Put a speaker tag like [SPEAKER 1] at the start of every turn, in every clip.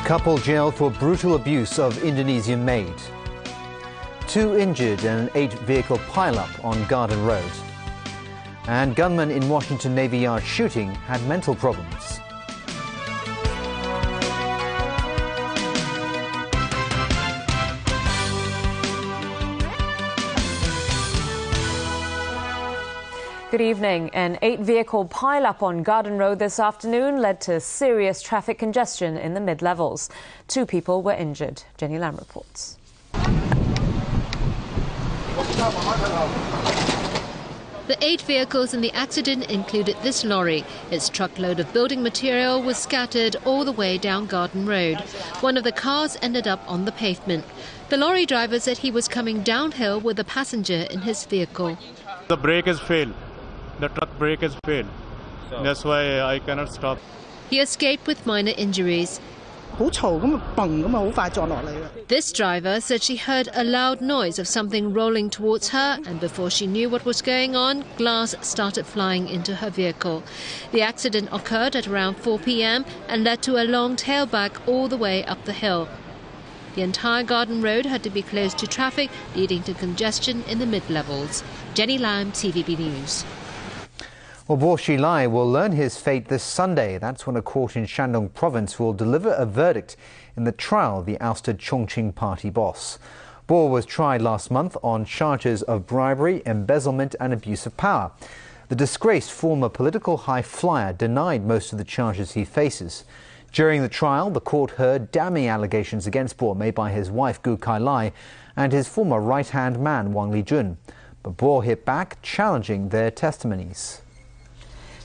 [SPEAKER 1] Couple jailed for brutal abuse of Indonesian maid. 2 injured in an 8-vehicle pileup on Garden Road. And gunman in Washington Navy Yard shooting had mental problems.
[SPEAKER 2] Good evening. An 8-vehicle pileup on Garden Road this afternoon led to serious traffic congestion in the mid-levels. 2 people were injured. Jenny Lam reports.
[SPEAKER 3] The 8 vehicles in the accident included this lorry. Its truckload of building material was scattered all the way down Garden Road. One of the cars ended up on the pavement. The lorry driver said he was coming downhill with a passenger in his vehicle.
[SPEAKER 4] The brake has failed. The truck brake has failed. That's why I cannot stop.
[SPEAKER 3] He escaped with minor injuries. This driver said she heard a loud noise of something rolling towards her, and before she knew what was going on, glass started flying into her vehicle. The accident occurred at around 4 p.m. and led to a long tailback all the way up the hill. The entire Garden Road had to be closed to traffic, leading to congestion in the mid-levels. Jenny Lam, TVB News.
[SPEAKER 1] Well, Bo Xilai will learn his fate this Sunday. That's when a court in Shandong province will deliver a verdict in the trial of the ousted Chongqing party boss. Bo was tried last month on charges of bribery, embezzlement and abuse of power. The disgraced former political high flyer denied most of the charges he faces. During the trial, the court heard damning allegations against Bo made by his wife Gu Kailai and his former right-hand man Wang Lijun. But Bo hit back, challenging their testimonies.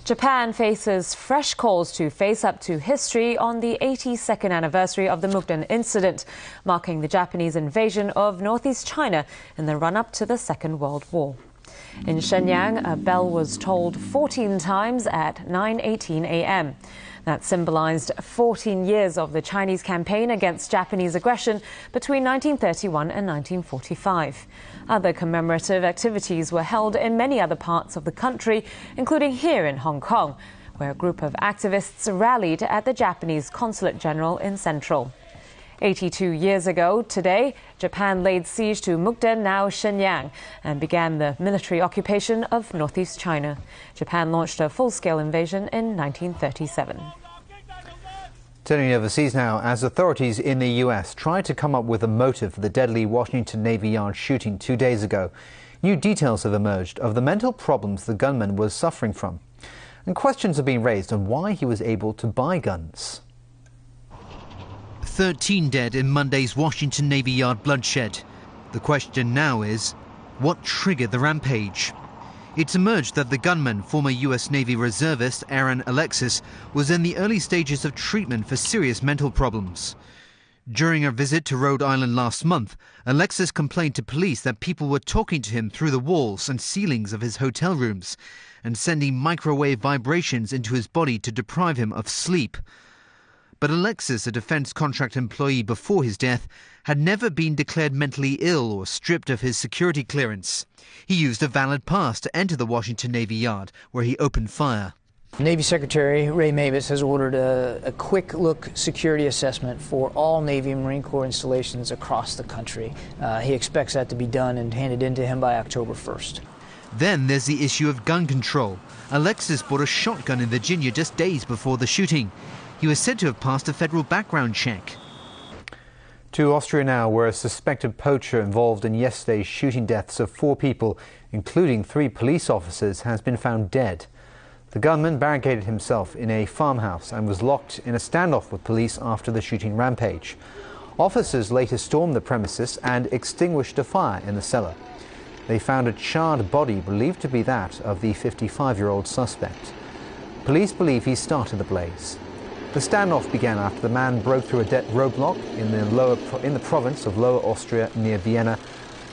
[SPEAKER 2] Japan faces fresh calls to face up to history on the 82nd anniversary of the Mukden incident, marking the Japanese invasion of northeast China in the run-up to the Second World War. In Shenyang, a bell was tolled 14 times at 9:18 a.m. That symbolized 14 years of the Chinese campaign against Japanese aggression between 1931 and 1945. Other commemorative activities were held in many other parts of the country, including here in Hong Kong, where a group of activists rallied at the Japanese Consulate General in Central. 82 years ago today, Japan laid siege to Mukden, now Shenyang, and began the military occupation of northeast China. Japan launched a full-scale invasion in 1937.
[SPEAKER 1] Turning overseas now, as authorities in the U.S. try to come up with a motive for the deadly Washington Navy Yard shooting 2 days ago, new details have emerged of the mental problems the gunman was suffering from. And questions are being raised on why he was able to buy guns.
[SPEAKER 5] 13 dead in Monday's Washington Navy Yard bloodshed. The question now is, what triggered the rampage? It's emerged that the gunman, former U.S. Navy reservist Aaron Alexis, was in the early stages of treatment for serious mental problems. During a visit to Rhode Island last month, Alexis complained to police that people were talking to him through the walls and ceilings of his hotel rooms and sending microwave vibrations into his body to deprive him of sleep. But Alexis, a defense contract employee before his death, had never been declared mentally ill or stripped of his security clearance. He used a valid pass to enter the Washington Navy Yard, where he opened fire.
[SPEAKER 6] Navy Secretary Ray Mabus has ordered a quick-look security assessment for all Navy and Marine Corps installations across the country. He expects that to be done and handed in to him by October 1st.
[SPEAKER 5] Then there's the issue of gun control. Alexis bought a shotgun in Virginia just days before the shooting. He was said to have passed a federal background check.
[SPEAKER 1] To Austria now, where a suspected poacher involved in yesterday's shooting deaths of 4 people, including 3 police officers, has been found dead. The gunman barricaded himself in a farmhouse and was locked in a standoff with police after the shooting rampage. Officers later stormed the premises and extinguished a fire in the cellar. They found a charred body believed to be that of the 55-year-old suspect. Police believe he started the blaze. The standoff began after the man broke through a roadblock in the province of Lower Austria near Vienna,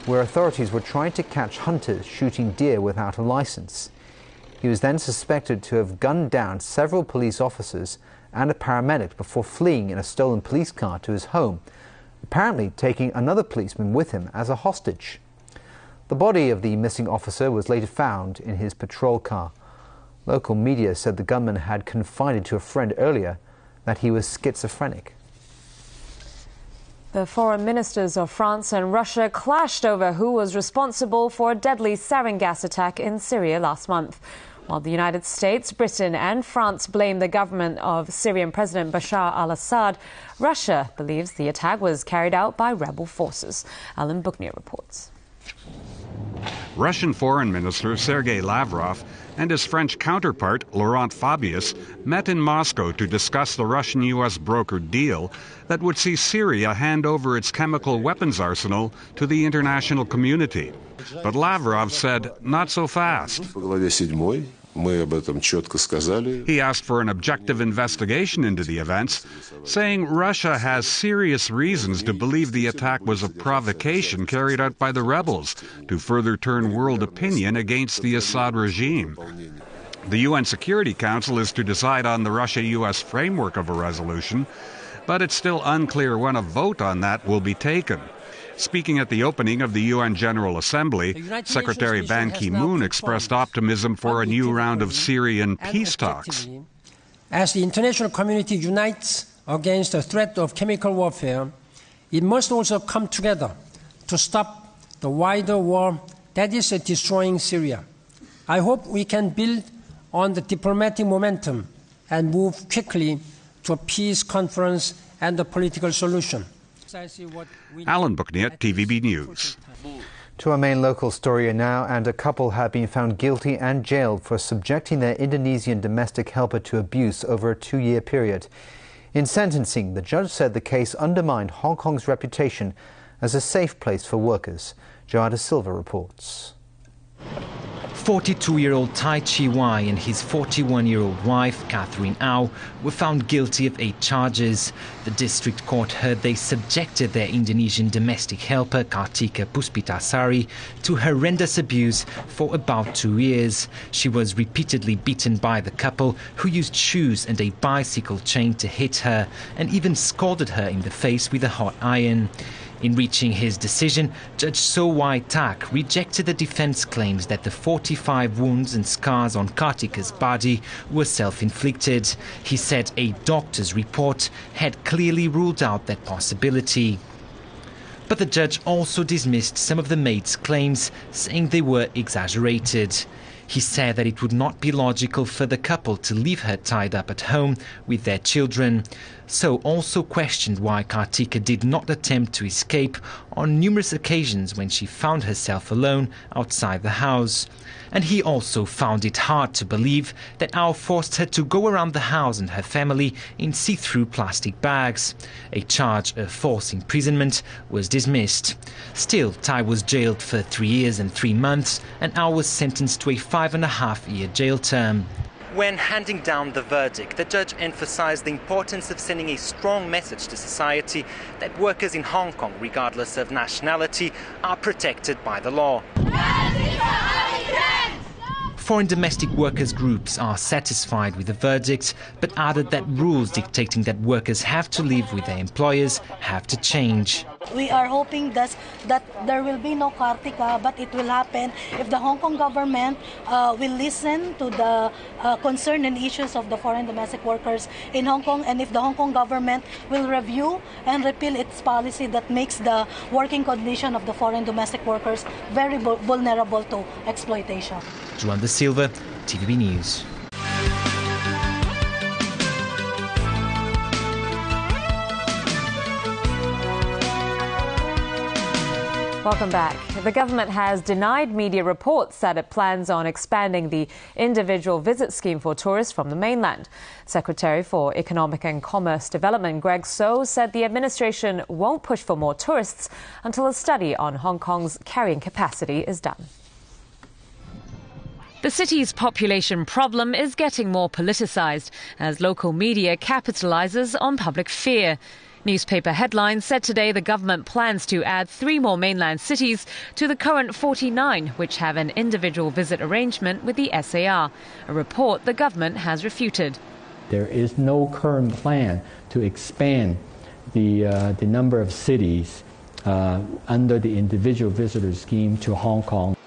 [SPEAKER 1] where authorities were trying to catch hunters shooting deer without a license. He was then suspected to have gunned down several police officers and a paramedic before fleeing in a stolen police car to his home, apparently taking another policeman with him as a hostage. The body of the missing officer was later found in his patrol car. Local media said the gunman had confided to a friend earlier that he was schizophrenic.
[SPEAKER 2] The foreign ministers of France and Russia clashed over who was responsible for a deadly sarin gas attack in Syria last month. While the United States, Britain and France blame the government of Syrian President Bashar al-Assad, Russia believes the attack was carried out by rebel forces. Alan Buchner reports.
[SPEAKER 7] Russian Foreign Minister Sergei Lavrov and his French counterpart, Laurent Fabius, met in Moscow to discuss the Russian-U.S. brokered deal that would see Syria hand over its chemical weapons arsenal to the international community. But Lavrov said, not so fast. He asked for an objective investigation into the events, saying Russia has serious reasons to believe the attack was a provocation carried out by the rebels to further turn world opinion against the Assad regime. The UN Security Council is to decide on the Russia-US framework of a resolution, but it's still unclear when a vote on that will be taken. Speaking at the opening of the UN General Assembly, Secretary Ban Ki-moon expressed optimism for a new round of Syrian peace talks.
[SPEAKER 8] As the international community unites against the threat of chemical warfare, it must also come together to stop the wider war that is destroying Syria. I hope we can build on the diplomatic momentum and move quickly to a peace conference and a political solution.
[SPEAKER 7] Alan Buchner, TVB News.
[SPEAKER 1] To our main local story now, and a couple have been found guilty and jailed for subjecting their Indonesian domestic helper to abuse over a 2-year period. In sentencing, the judge said the case undermined Hong Kong's reputation as a safe place for workers. Joada Silva reports.
[SPEAKER 9] 42-year-old Tai Chi Wai and his 41-year-old wife, Catherine Au, were found guilty of 8 charges. The district court heard they subjected their Indonesian domestic helper, Kartika Puspitasari, to horrendous abuse for about 2 years. She was repeatedly beaten by the couple, who used shoes and a bicycle chain to hit her, and even scalded her in the face with a hot iron. In reaching his decision, Judge So Wai Tak rejected the defense claims that the 45 wounds and scars on Kartika's body were self-inflicted. He said a doctor's report had clearly ruled out that possibility. But the judge also dismissed some of the maid's claims, saying they were exaggerated. He said that it would not be logical for the couple to leave her tied up at home with their children. So also questioned why Kartika did not attempt to escape on numerous occasions when she found herself alone outside the house. And he also found it hard to believe that Au forced her to go around the house and her family in see-through plastic bags. A charge of false imprisonment was dismissed. Still, Tai was jailed for 3 years and 3 months, and Au was sentenced to a 5.5-year jail term.
[SPEAKER 10] When handing down the verdict, the judge emphasized the importance of sending a strong message to society that workers in Hong Kong, regardless of nationality, are protected by the law.
[SPEAKER 9] Foreign domestic workers groups are satisfied with the verdict, but added that rules dictating that workers have to live with their employers have to change.
[SPEAKER 11] We are hoping that there will be no Kartika, but it will happen if the Hong Kong government will listen to the concern and issues of the foreign domestic workers in Hong Kong, and if the Hong Kong government will review and repeal its policy that makes the working condition of the foreign domestic workers very vulnerable to exploitation.
[SPEAKER 9] Joada Silva, TVB News.
[SPEAKER 2] Welcome back. The government has denied media reports that it plans on expanding the individual visit scheme for tourists from the mainland. Secretary for Economic and Commerce Development Greg So said the administration won't push for more tourists until a study on Hong Kong's carrying capacity is done. The city's population problem is getting more politicised as local media capitalises on public fear. Newspaper headlines said today the government plans to add 3 more mainland cities to the current 49, which have an individual visit arrangement with the SAR, a report the government has refuted.
[SPEAKER 12] There is no current plan to expand the number of cities under the individual visitor scheme to Hong Kong.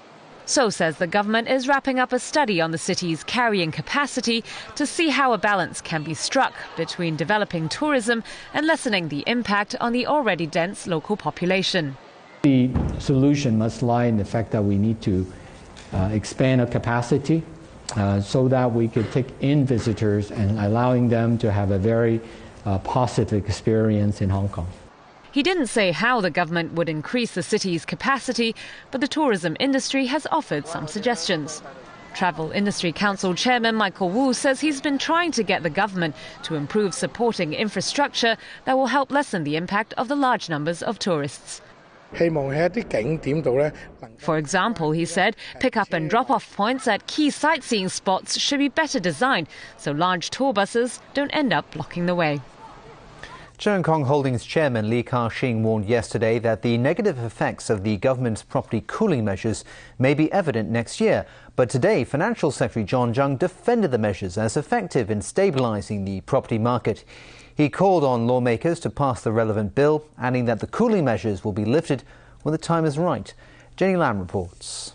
[SPEAKER 2] So says the government is wrapping up a study on the city's carrying capacity to see how a balance can be struck between developing tourism and lessening the impact on the already dense local population.
[SPEAKER 12] The solution must lie in the fact that we need to expand our capacity so that we could take in visitors and allowing them to have a very positive experience in Hong Kong.
[SPEAKER 2] He didn't say how the government would increase the city's capacity, but the tourism industry has offered some suggestions. Travel Industry Council Chairman Michael Wu says he's been trying to get the government to improve supporting infrastructure that will help lessen the impact of the large numbers of tourists. For example, he said, pick-up and drop-off points at key sightseeing spots should be better designed so large tour buses don't end up blocking the way.
[SPEAKER 1] Cheung Kong Holdings chairman Li Ka-shing warned yesterday that the negative effects of the government's property cooling measures may be evident next year. But today, Financial Secretary John Tsang defended the measures as effective in stabilising the property market. He called on lawmakers to pass the relevant bill, adding that the cooling measures will be lifted when the time is right. Jenny Lam reports.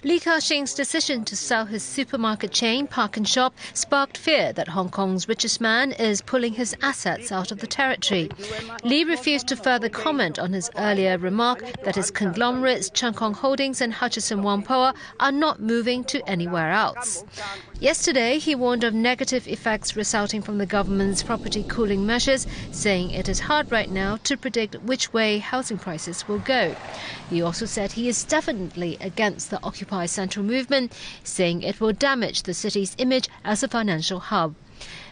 [SPEAKER 3] Li Ka-shing's decision to sell his supermarket chain, Park and Shop, sparked fear that Hong Kong's richest man is pulling his assets out of the territory. Li refused to further comment on his earlier remark that his conglomerates, Cheung Kong Holdings and Hutchison Whampoa, are not moving to anywhere else. Yesterday, he warned of negative effects resulting from the government's property cooling measures, saying it is hard right now to predict which way housing prices will go. He also said he is definitely against the Occupy Central movement, saying it will damage the city's image as a financial hub.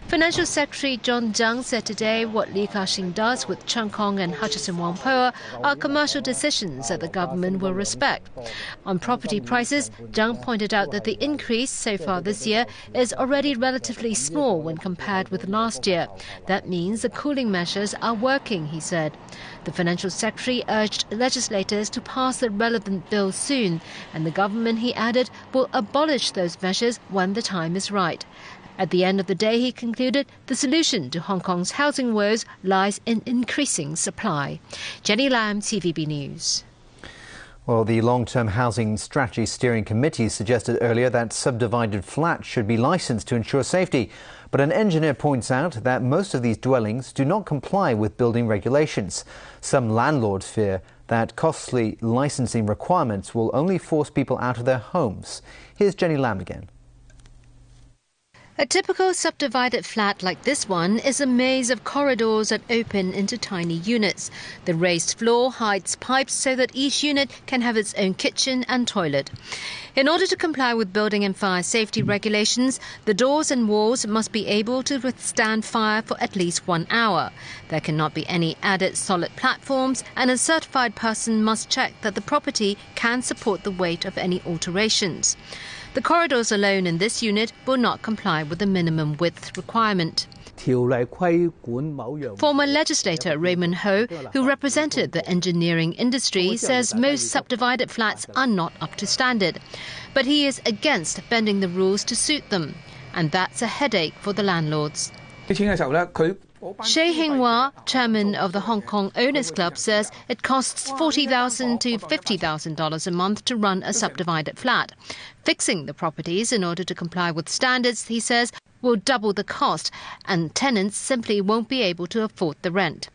[SPEAKER 3] Financial Secretary John Tsang said today what Li Ka-shing does with Cheung Kong and Hutchison Whampoa are commercial decisions that the government will respect. On property prices, Tsang pointed out that the increase so far this year is already relatively small when compared with last year. That means the cooling measures are working, he said. The Financial Secretary urged legislators to pass the relevant bill soon, and the government, he added, will abolish those measures when the time is right. At the end of the day, he concluded, the solution to Hong Kong's housing woes lies in increasing supply. Jenny Lam, TVB News.
[SPEAKER 1] Well, the Long-Term Housing Strategy Steering Committee suggested earlier that subdivided flats should be licensed to ensure safety. But an engineer points out that most of these dwellings do not comply with building regulations. Some landlords fear that costly licensing requirements will only force people out of their homes. Here's Jenny Lam again.
[SPEAKER 3] A typical subdivided flat like this one is a maze of corridors that open into tiny units. The raised floor hides pipes so that each unit can have its own kitchen and toilet. In order to comply with building and fire safety regulations, the doors and walls must be able to withstand fire for at least 1 hour. There cannot be any added solid platforms, and a certified person must check that the property can support the weight of any alterations. The corridors alone in this unit will not comply with the minimum width requirement. Former legislator Raymond Ho, who represented the engineering industry, says most subdivided flats are not up to standard. But he is against bending the rules to suit them, and that's a headache for the landlords. Shea Hing-wah, chairman of the Hong Kong Owners Club, says it costs $40,000 to $50,000 a month to run a subdivided flat. Fixing the properties in order to comply with standards, he says, will double the cost, and tenants simply won't be able to afford the rent.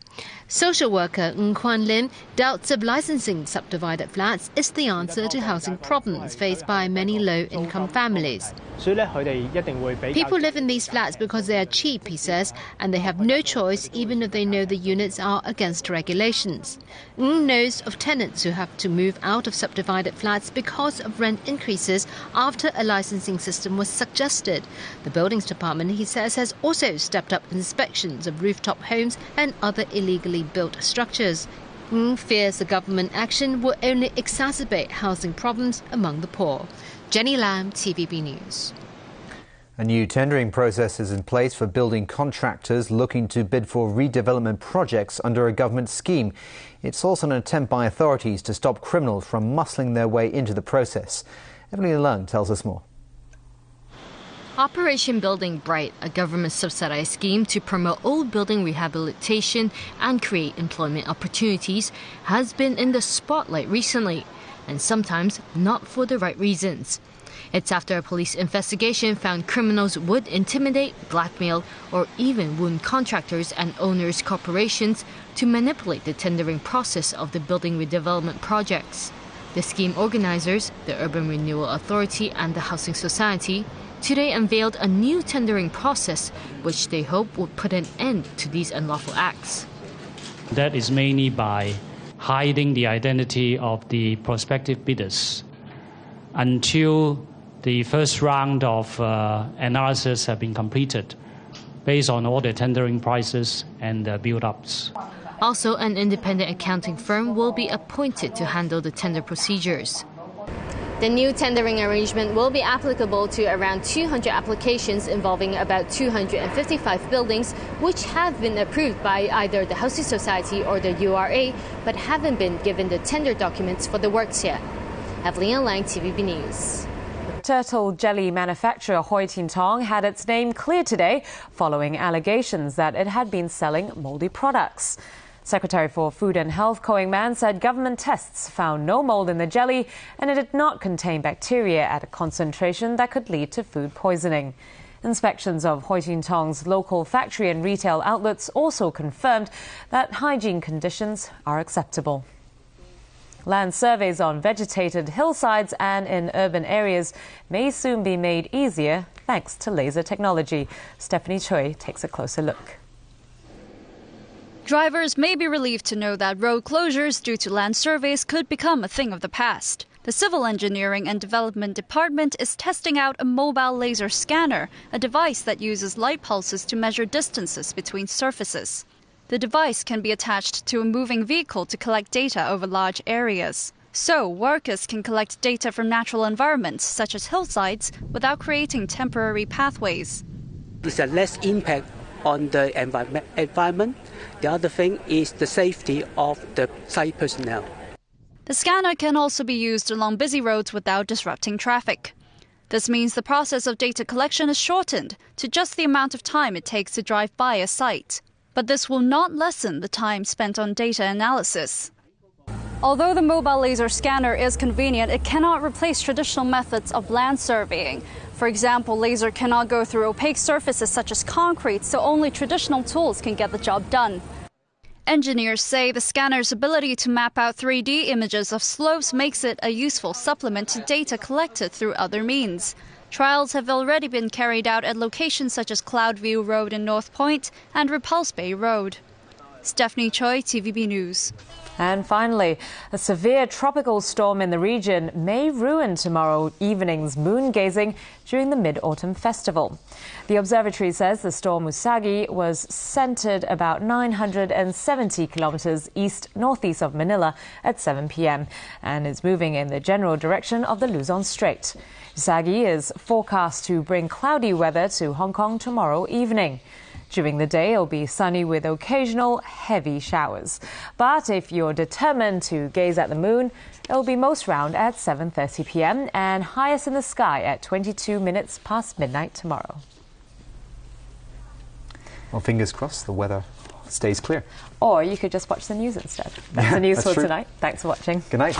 [SPEAKER 3] Social worker Ng Kwan Lim doubts of licensing subdivided flats is the answer to housing problems faced by many low-income families. People live in these flats because they are cheap, he says, and they have no choice even if they know the units are against regulations. Ng knows of tenants who have to move out of subdivided flats because of rent increases after a licensing system was suggested. The Buildings Department, he says, has also stepped up inspections of rooftop homes and other illegally built structures. Ng fears the government action will only exacerbate housing problems among the poor. Jenny Lam, TVB News.
[SPEAKER 1] A new tendering process is in place for building contractors looking to bid for redevelopment projects under a government scheme. It's also an attempt by authorities to stop criminals from muscling their way into the process. Evelyn Leung tells us more.
[SPEAKER 13] Operation Building Bright, a government-subsidized scheme to promote old building rehabilitation and create employment opportunities, has been in the spotlight recently, and sometimes not for the right reasons. It's after a police investigation found criminals would intimidate, blackmail, or even wound contractors and owners' corporations to manipulate the tendering process of the building redevelopment projects. The scheme organizers, the Urban Renewal Authority and the Housing Society, today unveiled a new tendering process which they hope will put an end to these unlawful acts.
[SPEAKER 14] That is mainly by hiding the identity of the prospective bidders until the first round of analysis have been completed based on all the tendering prices and the build-ups.
[SPEAKER 13] Also, an independent accounting firm will be appointed to handle the tender procedures. The new tendering arrangement will be applicable to around 200 applications involving about 255 buildings, which have been approved by either the Housing Society or the URA, but haven't been given the tender documents for the works yet. Evelyn Lang, TVB News.
[SPEAKER 2] Turtle jelly manufacturer Hoi Tin Tong had its name cleared today following allegations that it had been selling mouldy products. Secretary for Food and Health Ko Ing-man said government tests found no mould in the jelly and it did not contain bacteria at a concentration that could lead to food poisoning. Inspections of Hoi Tin Tong's local factory and retail outlets also confirmed that hygiene conditions are acceptable. Land surveys on vegetated hillsides and in urban areas may soon be made easier thanks to laser technology. Stephanie Choi takes a closer look.
[SPEAKER 15] Drivers may be relieved to know that road closures due to land surveys could become a thing of the past. The Civil Engineering and Development Department is testing out a mobile laser scanner, a device that uses light pulses to measure distances between surfaces. The device can be attached to a moving vehicle to collect data over large areas. So, workers can collect data from natural environments, such as hillsides, without creating temporary pathways.
[SPEAKER 16] It's a less impact on the environment. The other thing is the safety of the site personnel.
[SPEAKER 15] The scanner can also be used along busy roads without disrupting traffic. This means the process of data collection is shortened to just the amount of time it takes to drive by a site. But this will not lessen the time spent on data analysis. Although the mobile laser scanner is convenient, it cannot replace traditional methods of land surveying. For example, laser cannot go through opaque surfaces such as concrete, so only traditional tools can get the job done. Engineers say the scanner's ability to map out 3D images of slopes makes it a useful supplement to data collected through other means. Trials have already been carried out at locations such as Cloudview Road in North Point and Repulse Bay Road. Stephanie Choi, TVB News.
[SPEAKER 2] And finally, a severe tropical storm in the region may ruin tomorrow evening's moon gazing during the Mid-Autumn Festival. The observatory says the storm Usagi was centered about 970 kilometers east-northeast of Manila at 7 p.m. and is moving in the general direction of the Luzon Strait. Usagi is forecast to bring cloudy weather to Hong Kong tomorrow evening. During the day, it'll be sunny with occasional heavy showers. But if you're determined to gaze at the moon, it'll be most round at 7:30 p.m. and highest in the sky at 22 minutes past midnight tomorrow.
[SPEAKER 1] Well, fingers crossed the weather stays clear.
[SPEAKER 2] Or you could just watch the news instead. That's the news for tonight. Thanks for watching.
[SPEAKER 1] Good night.